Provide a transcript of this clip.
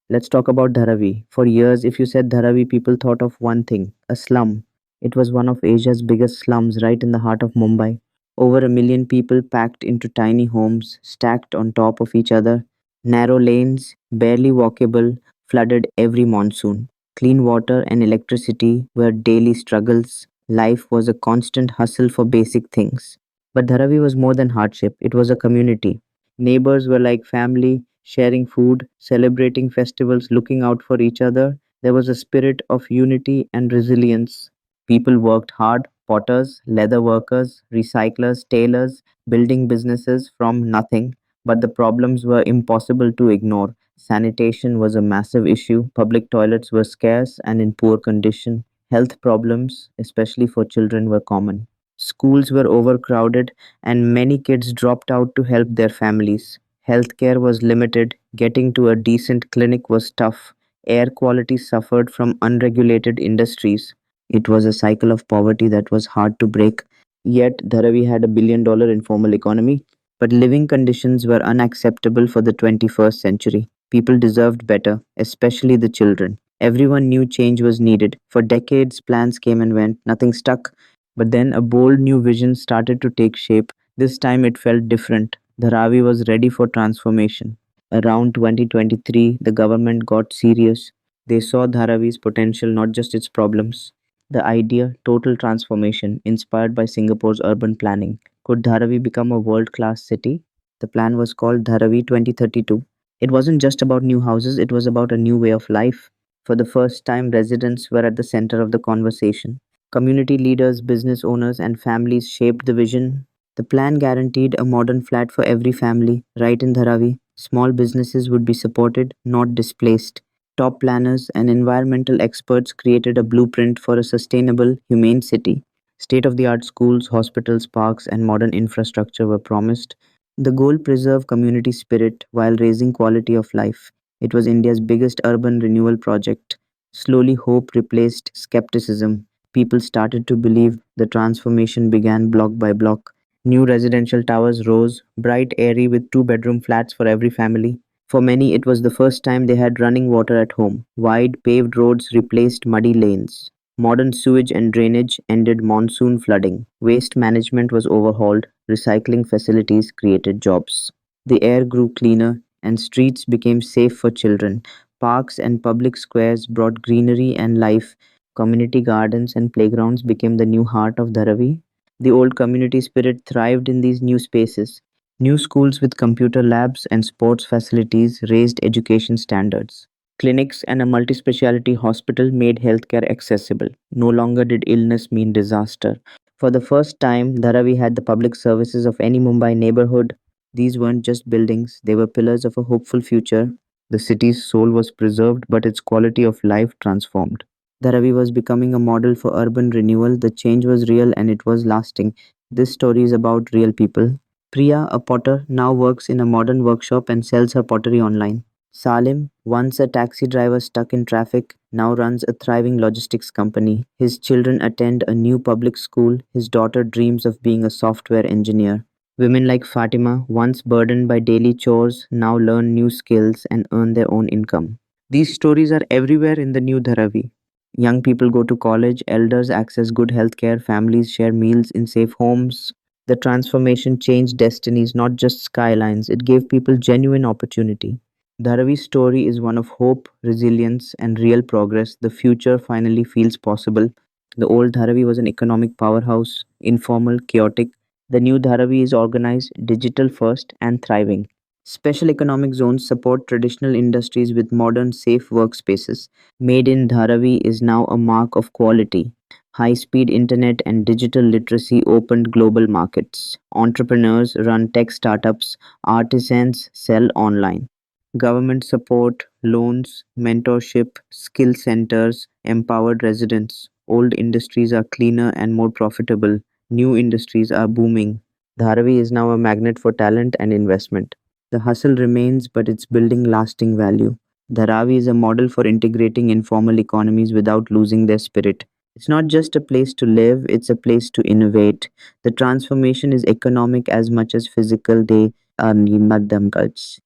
Let's talk about Dharavi. For years, if you said Dharavi, people thought of one thing, a slum. It was one of Asia's biggest slums right in the heart of Mumbai. Over a million people packed into tiny homes, stacked on top of each other. Narrow lanes, barely walkable, flooded every monsoon. Clean water and electricity were daily struggles. Life was a constant hustle for basic things. But Dharavi was more than hardship, it was a community. Neighbors were like family, sharing food, celebrating festivals, looking out for each other. There was a spirit of unity and resilience. People worked hard, potters, leather workers, recyclers, tailors, building businesses from nothing. But the problems were impossible to ignore. Sanitation was a massive issue, public toilets were scarce and in poor condition. Health problems, especially for children, were common. Schools were overcrowded, and many kids dropped out to help their families. Healthcare was limited, getting to a decent clinic was tough. Air quality suffered from unregulated industries. It was a cycle of poverty that was hard to break. Yet, Dharavi had a $1 billion informal economy, but living conditions were unacceptable for the 21st century. People deserved better, especially the children. Everyone knew change was needed. For decades, plans came and went, nothing stuck. But then a bold new vision started to take shape. This time it felt different. Dharavi was ready for transformation. Around 2023, the government got serious. They saw Dharavi's potential, not just its problems. The idea, total transformation, inspired by Singapore's urban planning. Could Dharavi become a world class city? The plan was called Dharavi 2032. It wasn't just about new houses, it was about a new way of life. For the first time, residents were at the center of the conversation. Community leaders, business owners, and families shaped the vision. The plan guaranteed a modern flat for every family, right in Dharavi. Small businesses would be supported, not displaced. Top planners and environmental experts created a blueprint for a sustainable, humane city. State of the art schools, hospitals, parks, and modern infrastructure were promised. The goal preserved community spirit while raising quality of life. It was India's biggest urban renewal project. Slowly, hope replaced skepticism. People started to believe. The transformation began block by block. New residential towers rose, bright, airy, with two-bedroom flats for every family. For many, it was the first time they had running water at home. Wide, paved roads replaced muddy lanes. Modern sewage and drainage ended monsoon flooding. Waste management was overhauled. Recycling facilities created jobs. The air grew cleaner, and streets became safe for children. Parks and public squares brought greenery and life. Community gardens and playgrounds became the new heart of Dharavi. The old community spirit thrived in these new spaces. New schools with computer labs and sports facilities raised education standards. Clinics and a multi-speciality hospital made healthcare accessible. No longer did illness mean disaster. For the first time, Dharavi had the public services of any Mumbai neighborhood. These weren't just buildings, they were pillars of a hopeful future. The city's soul was preserved, but its quality of life transformed. Dharavi was becoming a model for urban renewal. The change was real and it was lasting. This story is about real people. Priya, a potter, now works in a modern workshop and sells her pottery online. Salim, once a taxi driver stuck in traffic, now runs a thriving logistics company. His children attend a new public school. His daughter dreams of being a software engineer. Women like Fatima, once burdened by daily chores, now learn new skills and earn their own income. These stories are everywhere in the new Dharavi. Young people go to college, elders access good healthcare, families share meals in safe homes. The transformation changed destinies, not just skylines. It gave people genuine opportunity. Dharavi's story is one of hope, resilience, and real progress. The future finally feels possible. The old Dharavi was an economic powerhouse, informal, chaotic. The new Dharavi is organized, digital first, and thriving. Special economic zones support traditional industries with modern, safe workspaces. Made in Dharavi is now a mark of quality. High speed internet and digital literacy opened global markets. Entrepreneurs run tech startups, artisans sell online. Government support, loans, mentorship, skill centers empowered residents. Old industries are cleaner and more profitable. New industries are booming. Dharavi is now a magnet for talent and investment. The hustle remains, but it's building lasting value. Dharavi is a model for integrating informal economies without losing their spirit. It's not just a place to live, it's a place to innovate. The transformation is economic as much as physical. They are Madam Guts.